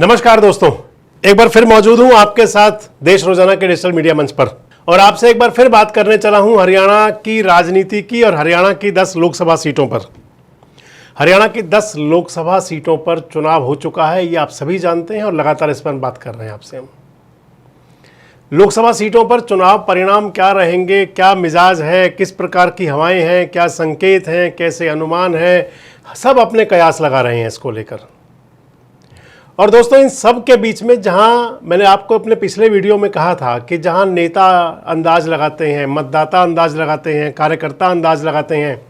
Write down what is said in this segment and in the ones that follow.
नमस्कार दोस्तों, एक बार फिर मौजूद हूं आपके साथ देश रोजाना के डिजिटल मीडिया मंच पर और आपसे एक बार फिर बात करने चला हूं हरियाणा की राजनीति की और हरियाणा की 10 लोकसभा सीटों पर। हरियाणा की 10 लोकसभा सीटों पर चुनाव हो चुका है, ये आप सभी जानते हैं और लगातार इस पर बात कर रहे हैं आपसे हम। लोकसभा सीटों पर चुनाव परिणाम क्या रहेंगे, क्या मिजाज है, किस प्रकार की हवाएं हैं, क्या संकेत हैं, कैसे अनुमान है, सब अपने कयास लगा रहे हैं इसको लेकर। और दोस्तों, इन सब के बीच में जहां मैंने आपको अपने पिछले वीडियो में कहा था कि जहां नेता अंदाज लगाते हैं, मतदाता अंदाज लगाते हैं, कार्यकर्ता अंदाज लगाते हैं,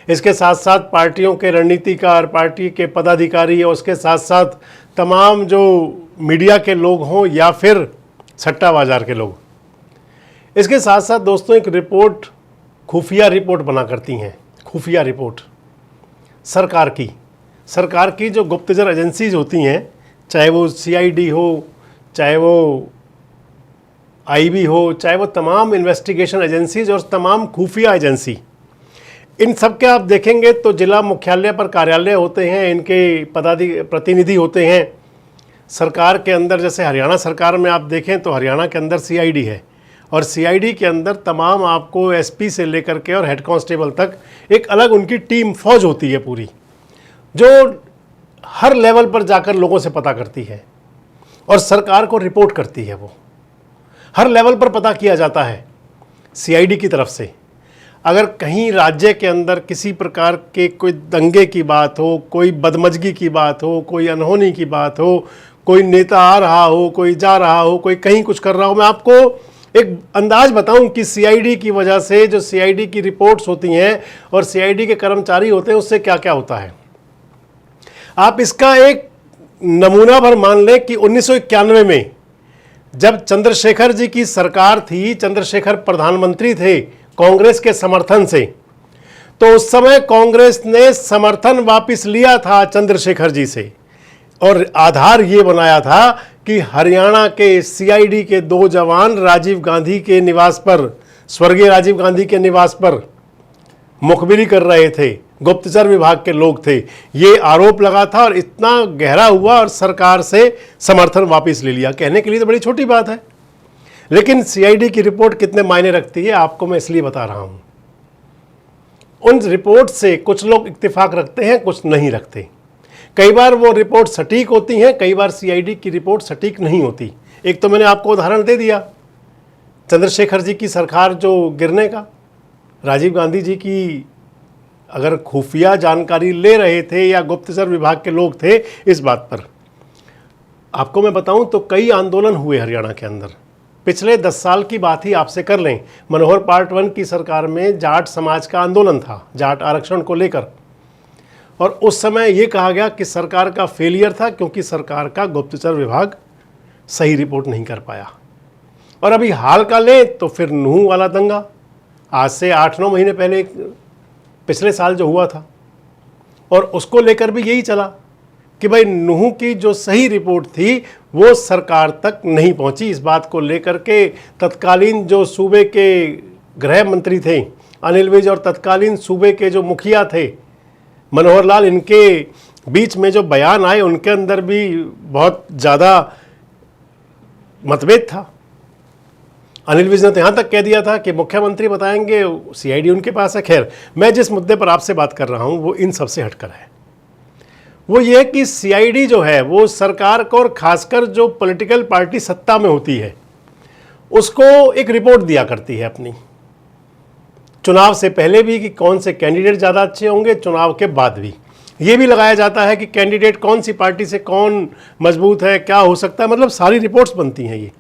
इसके साथ साथ पार्टियों के रणनीतिकार, पार्टी के पदाधिकारी और उसके साथ साथ तमाम जो मीडिया के लोग हों या फिर सट्टा बाजार के लोग, इसके साथ साथ दोस्तों एक रिपोर्ट, खुफिया रिपोर्ट बना करती हैं। खुफिया रिपोर्ट सरकार की जो गुप्तचर एजेंसीज होती हैं, चाहे वो सीआईडी हो, चाहे वो आईबी हो, चाहे वो तमाम इन्वेस्टिगेशन एजेंसीज और तमाम खुफिया एजेंसी, इन सब के आप देखेंगे तो जिला मुख्यालय पर कार्यालय होते हैं, इनके प्रतिनिधि होते हैं। सरकार के अंदर जैसे हरियाणा सरकार में आप देखें तो हरियाणा के अंदर सीआईडी है और सीआईडी के अंदर तमाम आपको एसपी से लेकर के और हेड कांस्टेबल तक एक अलग उनकी टीम, फौज होती है पूरी, जो हर लेवल पर जाकर लोगों से पता करती है और सरकार को रिपोर्ट करती है। वो हर लेवल पर पता किया जाता है सीआईडी की तरफ से। अगर कहीं राज्य के अंदर किसी प्रकार के कोई दंगे की बात हो, कोई बदमजगी की बात हो, कोई अनहोनी की बात हो, कोई नेता आ रहा हो, कोई जा रहा हो, कोई कहीं कुछ कर रहा हो, मैं आपको एक अंदाज बताऊं कि सीआईडी की वजह से, जो सीआईडी की रिपोर्ट्स होती हैं और सीआईडी के कर्मचारी होते हैं, उससे क्या क्या होता है। आप इसका एक नमूना भर मान लें कि 1991 में जब चंद्रशेखर जी की सरकार थी, चंद्रशेखर प्रधानमंत्री थे कांग्रेस के समर्थन से, तो उस समय कांग्रेस ने समर्थन वापस लिया था चंद्रशेखर जी से और आधार ये बनाया था कि हरियाणा के सीआईडी के 2 जवान राजीव गांधी के निवास पर, स्वर्गीय राजीव गांधी के निवास पर मुखबिरी कर रहे थे, गुप्तचर विभाग के लोग थे, ये आरोप लगा था और इतना गहरा हुआ और सरकार से समर्थन वापस ले लिया। कहने के लिए तो बड़ी छोटी बात है, लेकिन सीआईडी की रिपोर्ट कितने मायने रखती है आपको मैं इसलिए बता रहा हूं। उन रिपोर्ट से कुछ लोग इत्तेफाक रखते हैं, कुछ नहीं रखते। कई बार वो रिपोर्ट सटीक होती हैं, कई बार सीआईडी की रिपोर्ट सटीक नहीं होती। एक तो मैंने आपको उदाहरण दे दिया चंद्रशेखर जी की सरकार जो गिरने का, राजीव गांधी जी की अगर खुफिया जानकारी ले रहे थे या गुप्तचर विभाग के लोग थे, इस बात पर आपको मैं बताऊं तो कई आंदोलन हुए हरियाणा के अंदर। पिछले 10 साल की बात ही आपसे कर लें, मनोहर पार्ट 1 की सरकार में जाट समाज का आंदोलन था, जाट आरक्षण को लेकर, और उस समय ये कहा गया कि सरकार का फेलियर था क्योंकि सरकार का गुप्तचर विभाग सही रिपोर्ट नहीं कर पाया। और अभी हाल का लें तो फिर नूह वाला दंगा, आज से 8-9 महीने पहले पिछले साल जो हुआ था, और उसको लेकर भी यही चला कि भाई नूह की जो सही रिपोर्ट थी वो सरकार तक नहीं पहुंची। इस बात को लेकर के तत्कालीन जो सूबे के गृह मंत्री थे अनिल विज और तत्कालीन सूबे के जो मुखिया थे मनोहर लाल, इनके बीच में जो बयान आए उनके अंदर भी बहुत ज़्यादा मतभेद था। अनिल विज ने तो यहाँ तक कह दिया था कि मुख्यमंत्री बताएंगे, सीआईडी उनके पास है। खैर, मैं जिस मुद्दे पर आपसे बात कर रहा हूँ वो इन सबसे हटकर है। वो ये कि सीआईडी जो है वो सरकार को और खासकर जो पॉलिटिकल पार्टी सत्ता में होती है उसको एक रिपोर्ट दिया करती है अपनी, चुनाव से पहले भी कि कौन से कैंडिडेट ज़्यादा अच्छे होंगे, चुनाव के बाद भी ये भी लगाया जाता है कि कैंडिडेट कौन सी पार्टी से कौन मजबूत है, क्या हो सकता है, मतलब सारी रिपोर्ट्स बनती हैं ये,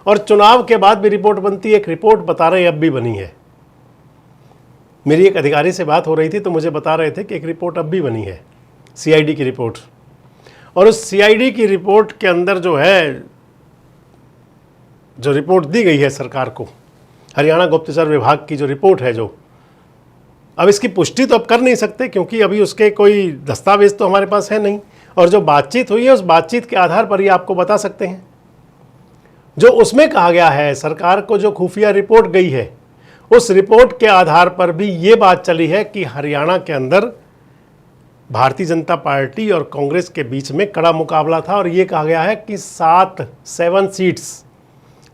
और चुनाव के बाद भी रिपोर्ट बनती है। एक रिपोर्ट बता रहे हैं अब भी बनी है, मेरी एक अधिकारी से बात हो रही थी तो मुझे बता रहे थे कि एक रिपोर्ट अब भी बनी है, सीआईडी की रिपोर्ट, और उस सीआईडी की रिपोर्ट के अंदर जो है, जो रिपोर्ट दी गई है सरकार को, हरियाणा गुप्तचर विभाग की जो रिपोर्ट है, जो अब इसकी पुष्टि तो अब कर नहीं सकते क्योंकि अभी उसके कोई दस्तावेज तो हमारे पास है नहीं, और जो बातचीत हुई है उस बातचीत के आधार पर ही आपको बता सकते हैं। जो उसमें कहा गया है, सरकार को जो खुफिया रिपोर्ट गई है, उस रिपोर्ट के आधार पर भी ये बात चली है कि हरियाणा के अंदर भारतीय जनता पार्टी और कांग्रेस के बीच में कड़ा मुकाबला था और ये कहा गया है कि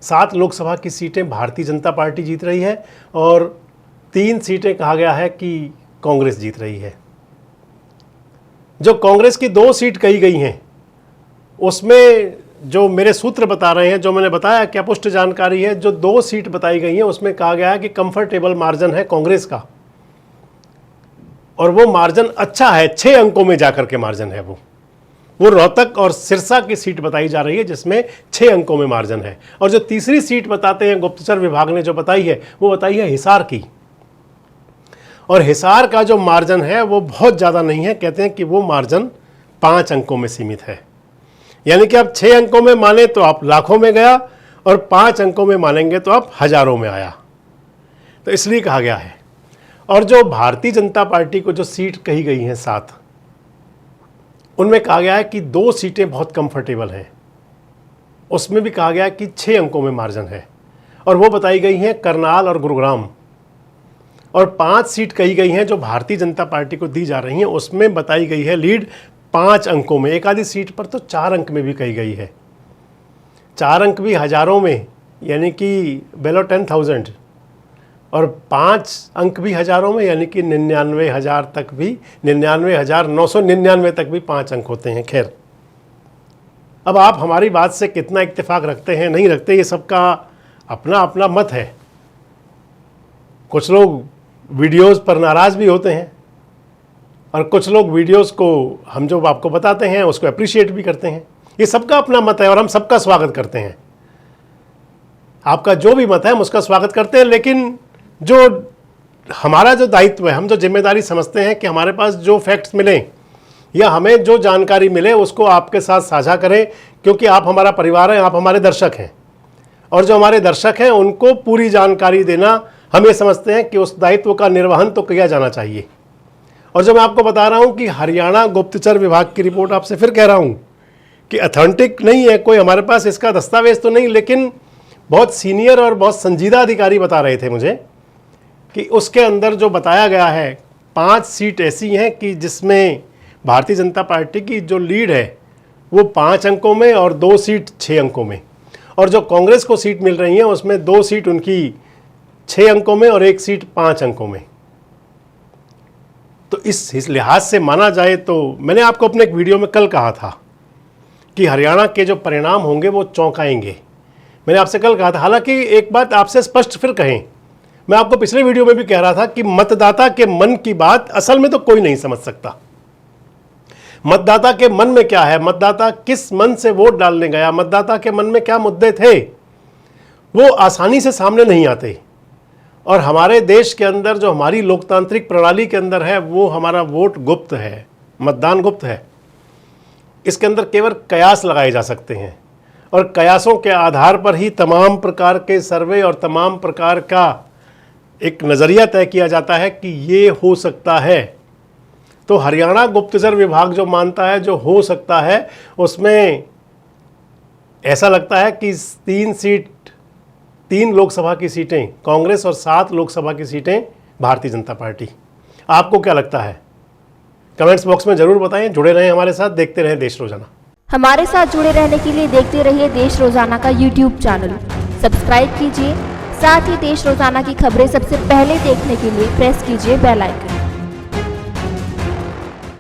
7 लोकसभा की सीटें भारतीय जनता पार्टी जीत रही है और 3 सीटें कहा गया है कि कांग्रेस जीत रही है। जो कांग्रेस की 2 सीट कही गई हैं उसमें जो मेरे सूत्र बता रहे हैं, जो मैंने बताया क्या पुष्ट जानकारी है, जो 2 सीट बताई गई हैं उसमें कहा गया है कि कंफर्टेबल मार्जिन है कांग्रेस का और वो मार्जिन अच्छा है, 6 अंकों में जाकर के मार्जिन है। वो रोहतक और सिरसा की सीट बताई जा रही है जिसमें 6 अंकों में मार्जिन है। और जो तीसरी सीट बताते हैं गुप्तचर विभाग ने जो बताई है वो बताई है हिसार की, और हिसार का जो मार्जिन है वो बहुत ज़्यादा नहीं है, कहते हैं कि वो मार्जिन 5 अंकों में सीमित है। यानी कि आप 6 अंकों में माने तो आप लाखों में गया और 5 अंकों में मानेंगे तो आप हजारों में आया, तो इसलिए कहा गया है। और जो भारतीय जनता पार्टी को जो सीट कही गई हैं 7, उनमें कहा गया है कि 2 सीटें बहुत कंफर्टेबल हैं, उसमें भी कहा गया है कि 6 अंकों में मार्जिन है और वो बताई गई हैं करनाल और गुरुग्राम। और 5 सीट कही गई हैं जो भारतीय जनता पार्टी को दी जा रही हैं, उसमें बताई गई है लीड 5 अंकों में। एक आधी सीट पर तो 4 अंक में भी कही गई है, 4 अंक भी हजारों में, यानी कि बिलो 10,000, और 5 अंक भी हजारों में, यानी कि 99,000 तक भी, 99,999 तक भी 5 अंक होते हैं। खैर, अब आप हमारी बात से कितना इत्तेफाक रखते हैं नहीं रखते, ये सबका अपना अपना मत है। कुछ लोग वीडियोस पर नाराज़ भी होते हैं और कुछ लोग वीडियोस को हम जो आपको बताते हैं उसको अप्रिशिएट भी करते हैं। ये सबका अपना मत है और हम सबका स्वागत करते हैं। आपका जो भी मत है हम उसका स्वागत करते हैं, लेकिन जो हमारा जो दायित्व है, हम जो जिम्मेदारी समझते हैं कि हमारे पास जो फैक्ट्स मिलें या हमें जो जानकारी मिले उसको आपके साथ साझा करें, क्योंकि आप हमारा परिवार हैं, आप हमारे दर्शक हैं और जो हमारे दर्शक हैं उनको पूरी जानकारी देना, हम ये समझते हैं कि उस दायित्व का निर्वहन तो किया जाना चाहिए। और जो मैं आपको बता रहा हूँ कि हरियाणा गुप्तचर विभाग की रिपोर्ट, आपसे फिर कह रहा हूँ कि ऑथेंटिक नहीं है, कोई हमारे पास इसका दस्तावेज तो नहीं, लेकिन बहुत सीनियर और बहुत संजीदा अधिकारी बता रहे थे मुझे कि उसके अंदर जो बताया गया है 5 सीट ऐसी हैं कि जिसमें भारतीय जनता पार्टी की जो लीड है वो 5 अंकों में और 2 सीट 6 अंकों में, और जो कांग्रेस को सीट मिल रही है उसमें 2 सीट उनकी 6 अंकों में और 1 सीट 5 अंकों में। तो इस लिहाज से माना जाए तो मैंने आपको अपने एक वीडियो में कल कहा था कि हरियाणा के जो परिणाम होंगे वो चौंकाएंगे। मैंने आपसे कल कहा था, हालांकि एक बात आपसे स्पष्ट फिर कहें, मैं आपको पिछले वीडियो में भी कह रहा था कि मतदाता के मन की बात असल में तो कोई नहीं समझ सकता। मतदाता के मन में क्या है, मतदाता किस मन से वोट डालने गया, मतदाता के मन में क्या मुद्दे थे, वो आसानी से सामने नहीं आते। और हमारे देश के अंदर जो हमारी लोकतांत्रिक प्रणाली के अंदर है वो हमारा वोट गुप्त है, मतदान गुप्त है। इसके अंदर केवल कयास लगाए जा सकते हैं और कयासों के आधार पर ही तमाम प्रकार के सर्वे और तमाम प्रकार का एक नज़रिया तय किया जाता है कि ये हो सकता है। तो हरियाणा गुप्तचर विभाग जो मानता है जो हो सकता है, उसमें ऐसा लगता है कि 3 लोकसभा की सीटें कांग्रेस और 7 लोकसभा की सीटें भारतीय जनता पार्टी। आपको क्या लगता है? कमेंट्स बॉक्स में जरूर बताएं। जुड़े रहें हमारे साथ, देखते रहें देश रोजाना। हमारे साथ जुड़े रहने के लिए देखते रहिए देश रोजाना का यूट्यूब चैनल सब्सक्राइब कीजिए। साथ ही देश रोजाना की खबरें सबसे पहले देखने के लिए प्रेस कीजिए बेल आइकन।